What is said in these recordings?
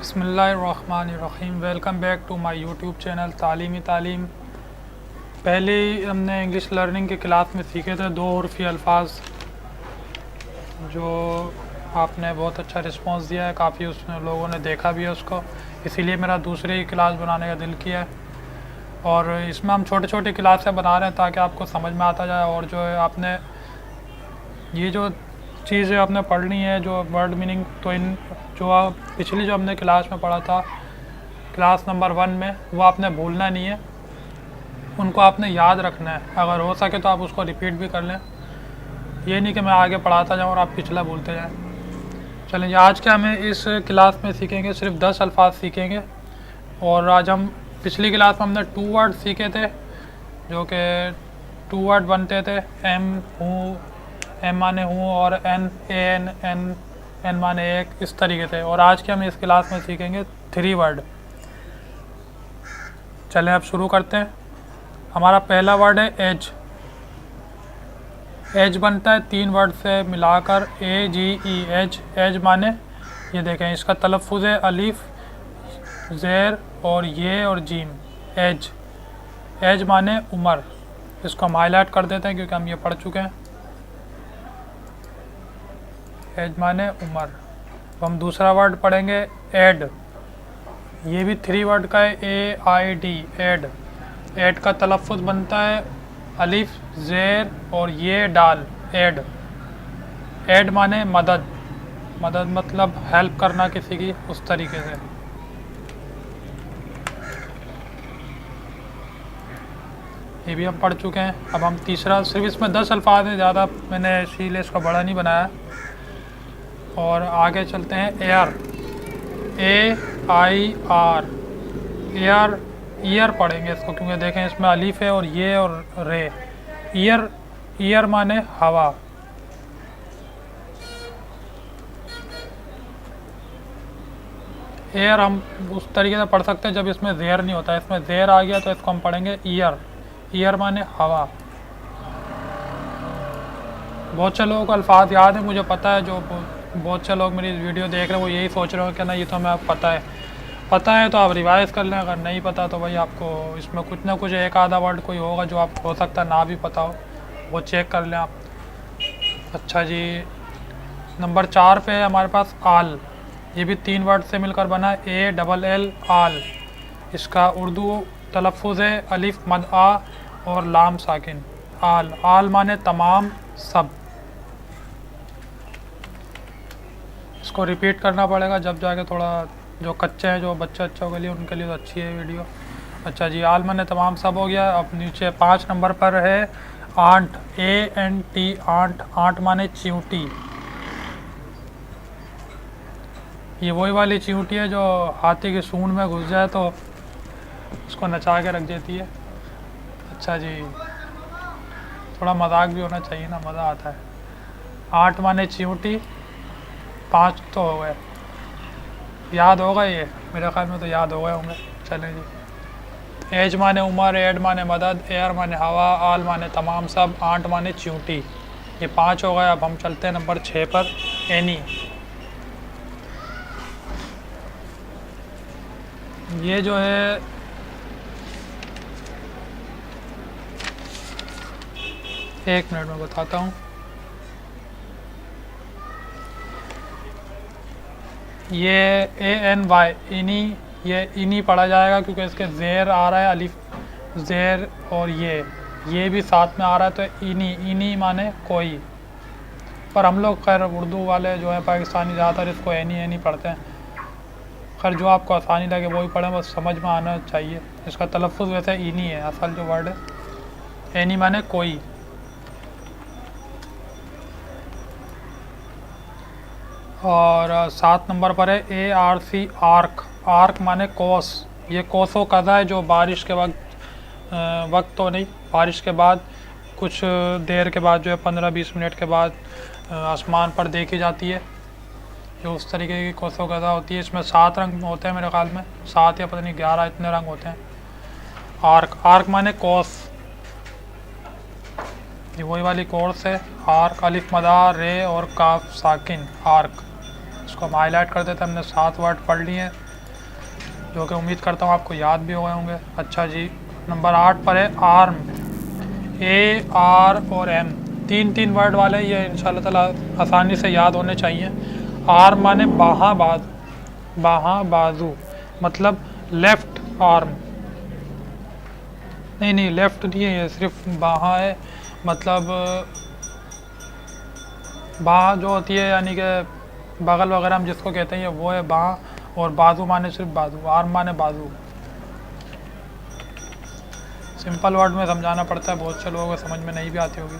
बिस्मिल्लाहिर्रहमानिर्रहीम। Welcome back to my YouTube channel Taleemi Taleem. पहले हमने इंग्लिश लर्निंग के क्लास में सीखे थे 2 उर्फ़ी अल्फाज, जो आपने बहुत अच्छा रिस्पांस दिया है, काफ़ी उसमें लोगों ने देखा भी है उसको, इसीलिए मेरा दूसरी क्लास बनाने का दिल किया है। और इसमें हम छोटे छोटे क्लासें बना रहे हैं ताकि आपको समझ में आता जाए। और जो है आपने ये जो चीज़ें आपने पढ़नी है, जो वर्ड मीनिंग, तो इन जो आप पिछली जो हमने क्लास में पढ़ा था क्लास नंबर 1 में, वो आपने भूलना नहीं है, उनको आपने याद रखना है। अगर हो सके तो आप उसको रिपीट भी कर लें, ये नहीं कि मैं आगे पढ़ाता जाऊँ और आप पिछला भूलते जाएँ। चलें, आज क्या हमें इस क्लास में सीखेंगे, सिर्फ 10 अल्फाज सीखेंगे। और आज हम पिछली क्लास में हमने 2 वर्ड सीखे थे, जो कि 2 वर्ड बनते थे एम हूँ, एम माने हूँ, और N A N N N माने एक, इस तरीके से। और आज के हम इस क्लास में सीखेंगे 3 वर्ड। चलें अब शुरू करते हैं। हमारा पहला वर्ड है एज। एज बनता है 3 वर्ड से मिलाकर AGE, एज। एज माने, ये देखें इसका तलफ़ुज़ है अलिफ, ज़ेर और ये और जीम। एज, एज माने उम्र। इसको हम हाईलाइट कर देते हैं क्योंकि हम ये पढ़ चुके हैं। एज माने उम्र। तो हम दूसरा वर्ड पढ़ेंगे एड। ये भी 3 वर्ड का है, AID, एड। एड का तलफ़ुज़ बनता है अलिफ, ज़ेर और ये डाल, एड। एड माने मदद। मदद मतलब हेल्प करना किसी की, उस तरीके से। ये भी हम पढ़ चुके हैं। अब हम तीसरा, सिर्फ इसमें 10 अल्फाज हैं, ज़्यादा मैंने इसीलिए इसको बड़ा नहीं बनाया। और आगे चलते हैं एयर। AIR, air. ईयर पढ़ेंगे इसको क्योंकि देखें इसमें अलीफ है और ये और रे। ईयर, ईयर माने हवा। एयर हम उस तरीके से पढ़ सकते हैं जब इसमें ज़ेर नहीं होता है। इसमें ज़ेर आ गया तो इसको हम पढ़ेंगे ईयर। ईयर माने हवा। बहुत से लोगों को अल्फाज याद है, मुझे पता है। जो बहुत से लोग मेरी वीडियो देख रहे हैं वो यही सोच रहे हो कि ना ये तो हमें पता है। पता है तो आप रिवाइज़ कर लें, अगर नहीं पता तो भाई आपको इसमें कुछ ना कुछ एक आधा वर्ड कोई होगा जो आपको हो सकता है ना भी पता हो, वो चेक कर लें आप। अच्छा जी, नंबर 4 पे है हमारे पास आल। ये भी 3 वर्ड से मिलकर बना है, ALL, आल। इसका उर्दू तलफ़ुज़ है अलिफ मद आ और लाम साकिन, आल। आल माने तमाम, सब। इसको रिपीट करना पड़ेगा जब जाके, थोड़ा जो कच्चे हैं, जो बच्चों के लिए, उनके लिए तो अच्छी है वीडियो। अच्छा जी, आल माने तमाम, सब हो गया। अब नीचे 5 नंबर पर है आंट, ANT, आंट। आंट माने चींटी। ये वही वाली चींटी है जो हाथी की सूंड में घुस जाए तो उसको नचा के रख देती है। अच्छा जी, थोड़ा मजाक भी होना चाहिए ना, मज़ा आता है। आंट माने चींटी। 5 तो हो गए, याद होगा ये, मेरे ख्याल में तो याद हो गए होंगे। चलें जी, एज माने उम्र, एड माने मदद, एयर माने हवा, आल माने तमाम, सब, आंट माने चींटी। ये 5 हो गए। अब हम चलते हैं नंबर 6 पर, एनी। ये जो है एक मिनट में बताता हूँ। ये ANY, इनी। ये इनी पढ़ा जाएगा क्योंकि इसके ज़ेर आ रहा है अलिफ, ज़ेर और ये भी साथ में आ रहा है, तो इनी। इनी माने कोई। पर हम लोग खैर उर्दू वाले जो हैं पाकिस्तानी, ज़्यादातर इसको एनी पढ़ते हैं। खैर जो आपको आसानी लगे वो ही पढ़ें, बस समझ में आना चाहिए। इसका तलफ़ुज़ वैसे इनी है, असल जो वर्ड है। एनी माने कोई। और 7 नंबर पर है ARC, आर्क। आर्क माने कोस। ये कोसो कज़ा है जो बारिश के वक्त तो नहीं, बारिश के बाद कुछ देर के बाद, जो है 15-20 मिनट के बाद आसमान पर देखी जाती है, जो उस तरीके की कोसो कज़ा होती है। इसमें 7 रंग होते हैं मेरे ख्याल में, 7 या पता नहीं 11, इतने रंग होते हैं। आर्क, आर्क माने कोस। ये वही वाली कोर्स है, आर्क। अलिफ मदार, रे और काफ साकिन, आर्क। इसको हम हाईलाइट कर देते हैं। हमने 7 वर्ड पढ़ लिए हैं, जो कि उम्मीद करता हूँ आपको याद भी हो गए होंगे। अच्छा जी, नंबर 8 पर है आर्म, AR और M, 3 वर्ड वाले, ये इंशाल्लाह ताला आसानी से याद होने चाहिए। आर्म माने बाहाँ बाजू, मतलब लेफ्ट आर्म, नहीं लेफ्ट नहीं है, ये सिर्फ बाहाँ है, मतलब बाँ जो होती है यानी कि बगल वगैरह हम जिसको कहते हैं, ये वो है बाँ, और बाजू माने सिर्फ बाजू, आर्म माने बाजू। सिंपल वर्ड में समझाना पड़ता है, बहुत से लोगों को समझ में नहीं भी आती होगी।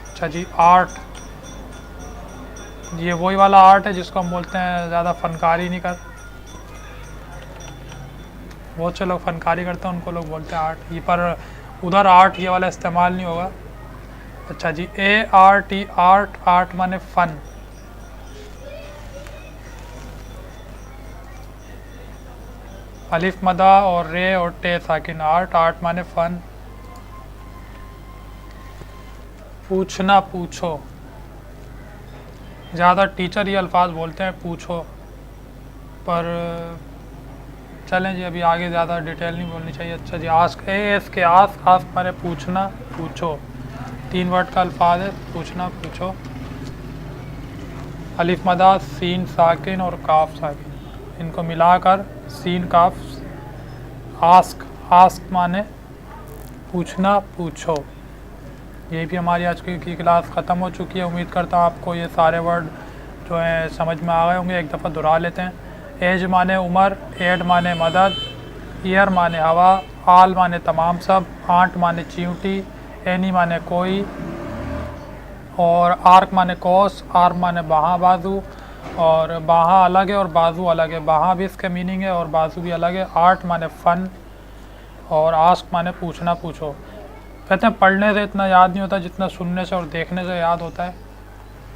अच्छा जी, आर्ट, ये वही वाला आर्ट है जिसको हम बोलते हैं ज़्यादा फनकारी नहीं कर, बहुत से लोग फनकारी करते हैं उनको लोग बोलते हैं आर्ट, ये पर उधर आर्ट ये वाला इस्तेमाल नहीं होगा। अच्छा जी, ART, आर्ट, आर्ट माने फ़न, अलिफ मदा और रे और टे साकिन, आर्ट, आर्ट माने फ़न। पूछना, पूछो, ज़्यादा टीचर ये अल्फाज बोलते हैं पूछो, पर चलें जी अभी आगे ज़्यादा डिटेल नहीं बोलनी चाहिए। अच्छा जी, आस्क, AS के आस्क माने पूछना, पूछो, 3 वर्ड का अल्फाज है, पूछना पूछो। अलिफ मदा, सीन साकिन और काफ साकिन, इनको मिलाकर सीन काफ, आस्क, आस्क माने पूछना पूछो। यही भी हमारी आज की क्लास ख़त्म हो चुकी है। उम्मीद करता हूँ आपको ये सारे वर्ड जो हैं समझ में आ गए होंगे। एक दफ़ा दोहरा लेते हैं। एज माने उम्र, एड माने मदद, ईयर माने हवा, आल माने तमाम सब, आंट माने चींटी, एनी माने कोई, और आर्क माने कोस, आर्म माने बाहाँ बाजू, और बाहाँ अलग है और बाजू अलग है, बाहाँ भी इसका मीनिंग है और बाजू भी अलग है। आर्ट माने फ़न, और आस्क माने पूछना पूछो। कहते हैं पढ़ने से इतना याद नहीं होता जितना सुनने से और देखने से याद होता है।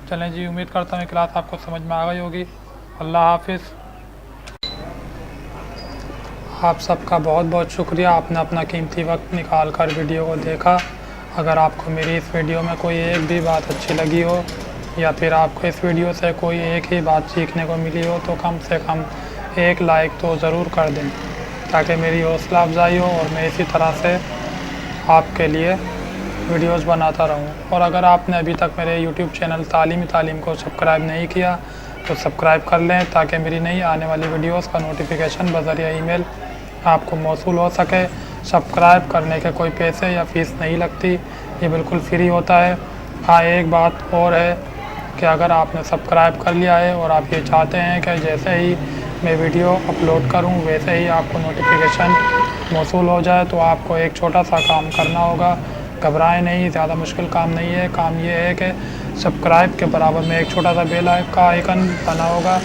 चलें जी, उम्मीद करता हूँ क्लास आपको समझ में आ गई होगी। अल्लाह हाफिज़। आप सबका बहुत बहुत शुक्रिया, आपने अपना कीमती वक्त निकाल कर वीडियो को देखा। अगर आपको मेरी इस वीडियो में कोई एक भी बात अच्छी लगी हो, या फिर आपको इस वीडियो से कोई एक ही बात सीखने को मिली हो, तो कम से कम एक लाइक तो ज़रूर कर दें, ताकि मेरी हौसला अफजाई हो और मैं इसी तरह से आपके लिए वीडियोस बनाता रहूं। और अगर आपने अभी तक मेरे YouTube चैनल तालीम को सब्सक्राइब नहीं किया तो सब्सक्राइब कर लें, ताकि मेरी नई आने वाली वीडियोस का नोटिफिकेशन बज़रिया ईमेल आपको मौसूल हो सके। सब्सक्राइब करने के कोई पैसे या फ़ीस नहीं लगती, ये बिल्कुल फ्री होता है। हाँ, एक बात और है कि अगर आपने सब्सक्राइब कर लिया है और आप ये चाहते हैं कि जैसे ही मैं वीडियो अपलोड करूं वैसे ही आपको नोटिफिकेशन मौसूल हो जाए, तो आपको एक छोटा सा काम करना होगा। घबराएं नहीं, ज़्यादा मुश्किल काम नहीं है। काम ये है कि सब्सक्राइब के बराबर में एक छोटा सा बेल का आइकन बना होगा,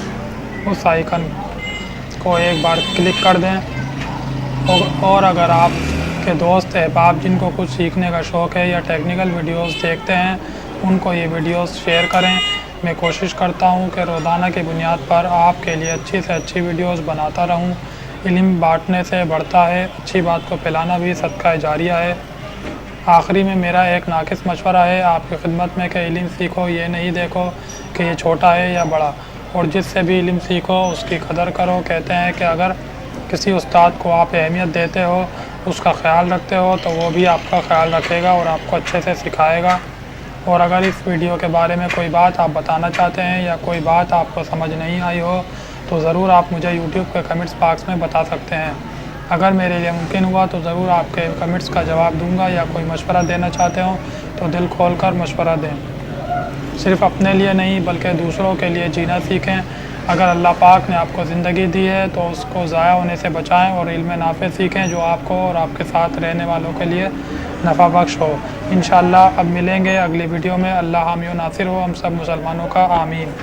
उस आइकन को एक बार क्लिक कर दें। और अगर आप के दोस्त अहबाब जिनको कुछ सीखने का शौक़ है या टेक्निकल वीडियोस देखते हैं, उनको ये वीडियोस शेयर करें। मैं कोशिश करता हूँ कि रोज़ाना की बुनियाद पर आपके लिए अच्छी से अच्छी वीडियोस बनाता रहूँ। इल्म बांटने से बढ़ता है, अच्छी बात को फैलाना भी सदका जारिया है। आखिरी में मेरा एक नाकिस मशवरा है आपकी खिदमत में कि इल्म सीखो, ये नहीं देखो कि ये छोटा है या बड़ा, और जिससे भी इल्म सीखो उसकी कदर करो। कहते हैं कि अगर किसी उस्ताद को आप अहमियत देते हो, उसका ख्याल रखते हो, तो वो भी आपका ख्याल रखेगा और आपको अच्छे से सिखाएगा। और अगर इस वीडियो के बारे में कोई बात आप बताना चाहते हैं या कोई बात आपको समझ नहीं आई हो, तो ज़रूर आप मुझे YouTube के कमेंट्स बॉक्स में बता सकते हैं। अगर मेरे लिए मुमकिन हुआ तो ज़रूर आपके कमेंट्स का जवाब दूंगा, या कोई मशवरा देना चाहते हो तो दिल खोल कर मशवरा दें। सिर्फ़ अपने लिए नहीं बल्कि दूसरों के लिए जीना सीखें। अगर अल्लाह पाक ने आपको ज़िंदगी दी है तो उसको ज़ाया होने से बचाएं और इल्म नाफ़े सीखें जो आपको और आपके साथ रहने वालों के लिए नफ़ा बख्श हो। इंशाअल्लाह अब मिलेंगे अगली वीडियो में। अल्लाह हामी व नासिर हो हम सब मुसलमानों का, आमीन।